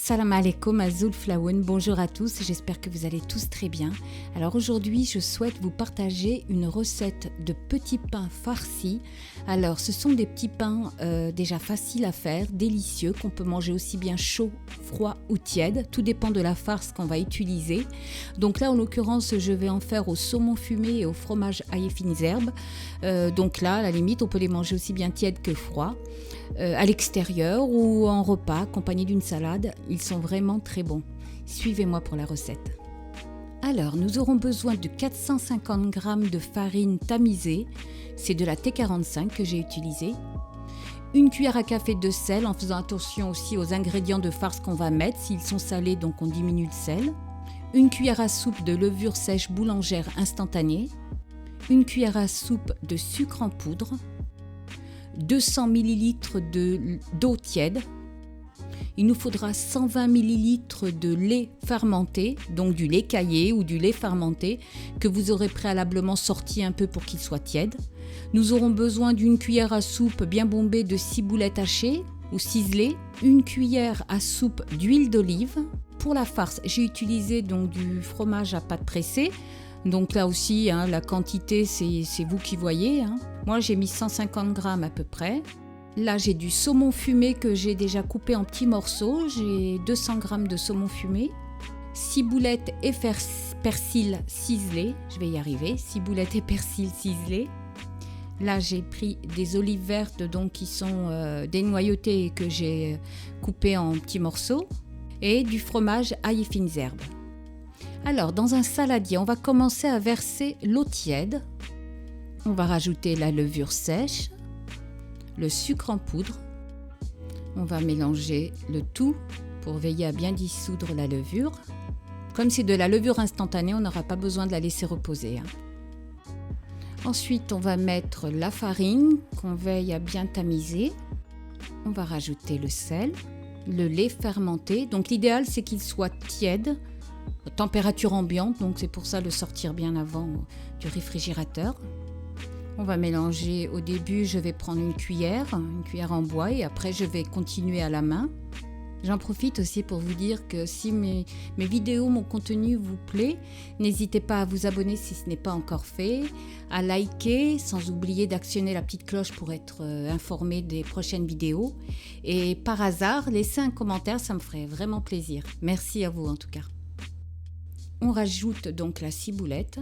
Salam alaikum Azul Flaoun, bonjour à tous, j'espère que vous allez tous très bien. Alors aujourd'hui, je souhaite vous partager une recette de petits pains farcis. Alors ce sont des petits pains déjà faciles à faire, délicieux, qu'on peut manger aussi bien chaud, froid ou tiède. Tout dépend de la farce qu'on va utiliser. Donc là, en l'occurrence, je vais en faire au saumon fumé et au fromage ail et fines herbes. Donc là, à la limite, on peut les manger aussi bien tièdes que froids. À l'extérieur ou en repas accompagné d'une salade, ils sont vraiment très bons. Suivez-moi pour la recette. Alors, nous aurons besoin de 450 g de farine tamisée, c'est de la T45 que j'ai utilisée, une cuillère à café de sel en faisant attention aussi aux ingrédients de farce qu'on va mettre, s'ils sont salés donc on diminue le sel, une cuillère à soupe de levure sèche boulangère instantanée, une cuillère à soupe de sucre en poudre, 200 ml d'eau tiède. Il nous faudra 120 ml de lait fermenté, donc du lait caillé ou du lait fermenté que vous aurez préalablement sorti un peu pour qu'il soit tiède. Nous aurons besoin d'une cuillère à soupe bien bombée de ciboulettes hachées ou ciselées, une cuillère à soupe d'huile d'olive. Pour la farce, j'ai utilisé donc du fromage à pâte pressée. Donc là aussi, la quantité, c'est vous qui voyez. Moi, j'ai mis 150 g à peu près. Là, j'ai du saumon fumé que j'ai déjà coupé en petits morceaux. J'ai 200 g de saumon fumé. Ciboulettes et persil ciselés. Je vais y arriver. Ciboulettes et persil ciselés. Là, j'ai pris des olives vertes donc, qui sont dénoyautées et que j'ai coupées en petits morceaux. Et du fromage ail et fines herbes. Alors, dans un saladier, on va commencer à verser l'eau tiède. On va rajouter la levure sèche, le sucre en poudre. On va mélanger le tout pour veiller à bien dissoudre la levure. Comme c'est de la levure instantanée, on n'aura pas besoin de la laisser reposer. Ensuite, on va mettre la farine qu'on veille à bien tamiser. On va rajouter le sel, le lait fermenté. Donc l'idéal, c'est qu'il soit tiède, température ambiante, donc c'est pour ça le sortir bien avant du réfrigérateur. On va mélanger. Au début, je vais prendre une cuillère en bois et après je vais continuer à la main. J'en profite aussi pour vous dire que si mes vidéos, mon contenu vous plaît, n'hésitez pas à vous abonner si ce n'est pas encore fait, à liker, sans oublier d'actionner la petite cloche pour être informé des prochaines vidéos. Et par hasard, laissez un commentaire, ça me ferait vraiment plaisir. Merci à vous en tout cas. On rajoute donc la ciboulette.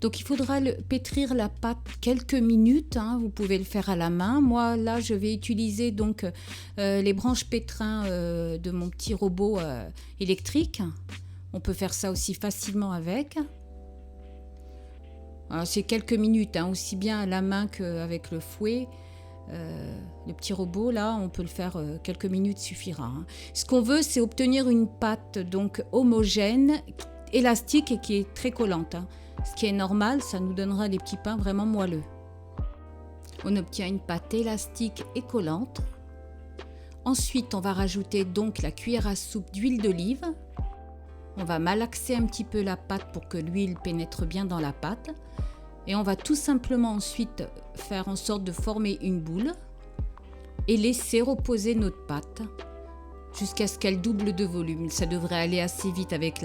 Donc il faudra pétrir la pâte quelques minutes. Vous pouvez le faire à la main. Moi là je vais utiliser donc les branches pétrin de mon petit robot électrique. On peut faire ça aussi facilement avec. Alors, c'est quelques minutes, aussi bien à la main qu'avec le fouet. Le petit robot là, on peut le faire quelques minutes suffira. Ce qu'on veut, c'est obtenir une pâte donc homogène, élastique et qui est très collante. Ce qui est normal, ça nous donnera des petits pains vraiment moelleux. On obtient une pâte élastique et collante. Ensuite, on va rajouter donc la cuillère à soupe d'huile d'olive. On va malaxer un petit peu la pâte pour que l'huile pénètre bien dans la pâte. Et on va tout simplement ensuite faire en sorte de former une boule et laisser reposer notre pâte jusqu'à ce qu'elle double de volume. Ça devrait aller assez vite avec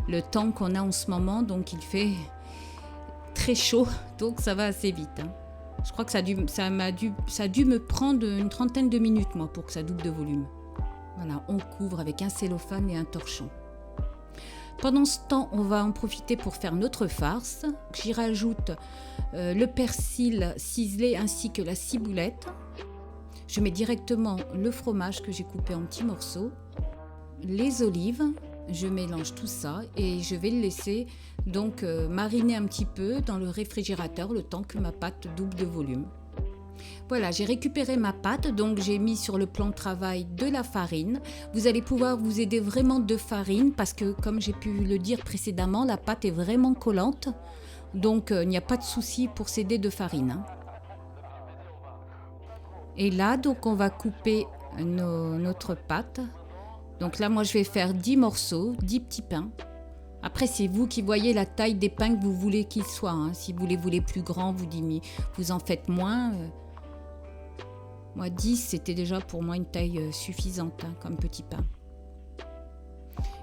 le temps qu'on a en ce moment, donc il fait très chaud, donc ça va assez vite. Je crois que ça a dû me prendre une trentaine de minutes moi, pour que ça double de volume. Voilà, on couvre avec un cellophane et un torchon. Pendant ce temps, on va en profiter pour faire notre farce. J'y rajoute le persil ciselé ainsi que la ciboulette. Je mets directement le fromage que j'ai coupé en petits morceaux, les olives. Je mélange tout ça et je vais le laisser donc mariner un petit peu dans le réfrigérateur le temps que ma pâte double de volume. Voilà, j'ai récupéré ma pâte, donc j'ai mis sur le plan de travail de la farine. Vous allez pouvoir vous aider vraiment de farine parce que, comme j'ai pu le dire précédemment, la pâte est vraiment collante. Donc, il n'y a pas de souci pour s'aider de farine. Et là, donc, on va couper notre pâte. Donc là, moi, je vais faire 10 morceaux, 10 petits pains. Après, c'est vous qui voyez la taille des pains que vous voulez qu'ils soient. Si vous les voulez plus grands, vous en faites moins. Moi 10 c'était déjà pour moi une taille suffisante hein, comme petit pain.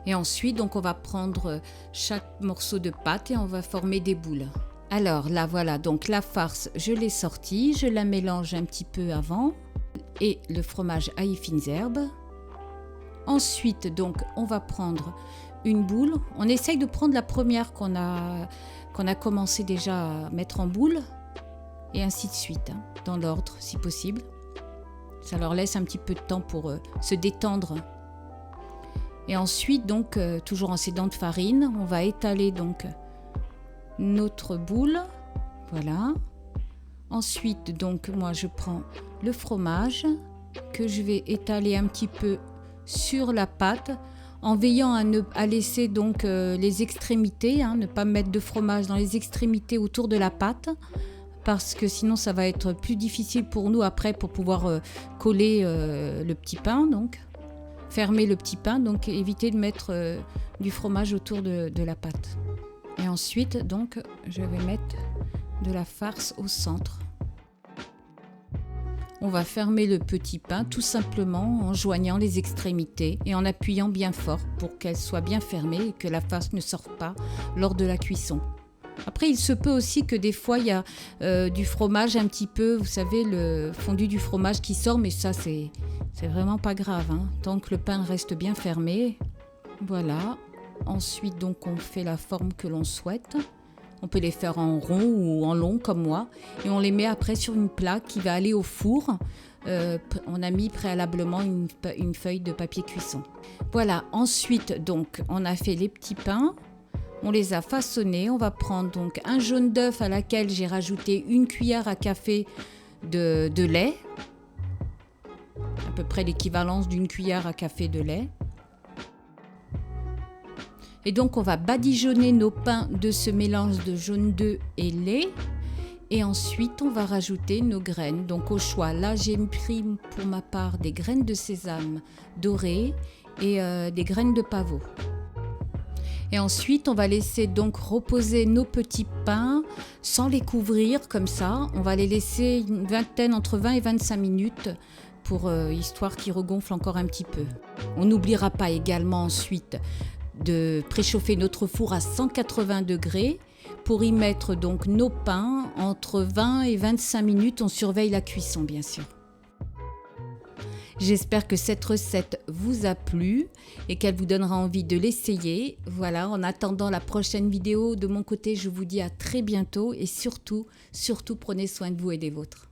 Et ensuite donc on va prendre chaque morceau de pâte et on va former des boules. Alors là voilà, donc la farce je l'ai sortie, je la mélange un petit peu avant et le fromage à fines herbes. Ensuite donc on va prendre une boule, on essaye de prendre la première qu'on a commencé déjà à mettre en boule et ainsi de suite, hein, dans l'ordre si possible. Ça leur laisse un petit peu de temps pour se détendre. Et ensuite donc toujours en sédant de farine, on va étaler donc notre boule, voilà. Ensuite donc moi je prends le fromage que je vais étaler un petit peu sur la pâte en veillant à laisser donc les extrémités, hein, ne pas mettre de fromage dans les extrémités autour de la pâte parce que sinon ça va être plus difficile pour nous après pour pouvoir coller le petit pain, donc fermer le petit pain, donc éviter de mettre du fromage autour de la pâte. Et ensuite donc je vais mettre de la farce au centre. On va fermer le petit pain tout simplement en joignant les extrémités et en appuyant bien fort pour qu'elle soit bien fermée et que la farce ne sorte pas lors de la cuisson. Après, il se peut aussi que des fois, il y a du fromage un petit peu, vous savez, le fondu du fromage qui sort, mais ça, c'est vraiment pas grave, hein, tant que le pain reste bien fermé. Voilà. Ensuite, donc, on fait la forme que l'on souhaite. On peut les faire en rond ou en long comme moi et on les met après sur une plaque qui va aller au four. On a mis préalablement une feuille de papier cuisson. Voilà, ensuite donc on a fait les petits pains, on les a façonnés. On va prendre donc un jaune d'œuf à laquelle j'ai rajouté une cuillère à café de lait, à peu près l'équivalence d'une cuillère à café de lait. Et donc on va badigeonner nos pains de ce mélange de jaune d'œuf et lait. Et ensuite on va rajouter nos graines. Donc au choix, là j'ai pris pour ma part des graines de sésame dorées et des graines de pavot. Et ensuite on va laisser donc reposer nos petits pains sans les couvrir comme ça. On va les laisser entre 20 et 25 minutes pour histoire qu'ils regonflent encore un petit peu. On n'oubliera pas également ensuite de préchauffer notre four à 180 degrés pour y mettre donc nos pains entre 20 et 25 minutes. On surveille la cuisson bien sûr. J'espère que cette recette vous a plu et qu'elle vous donnera envie de l'essayer. Voilà, en attendant la prochaine vidéo, de mon côté, je vous dis à très bientôt et surtout, prenez soin de vous et des vôtres.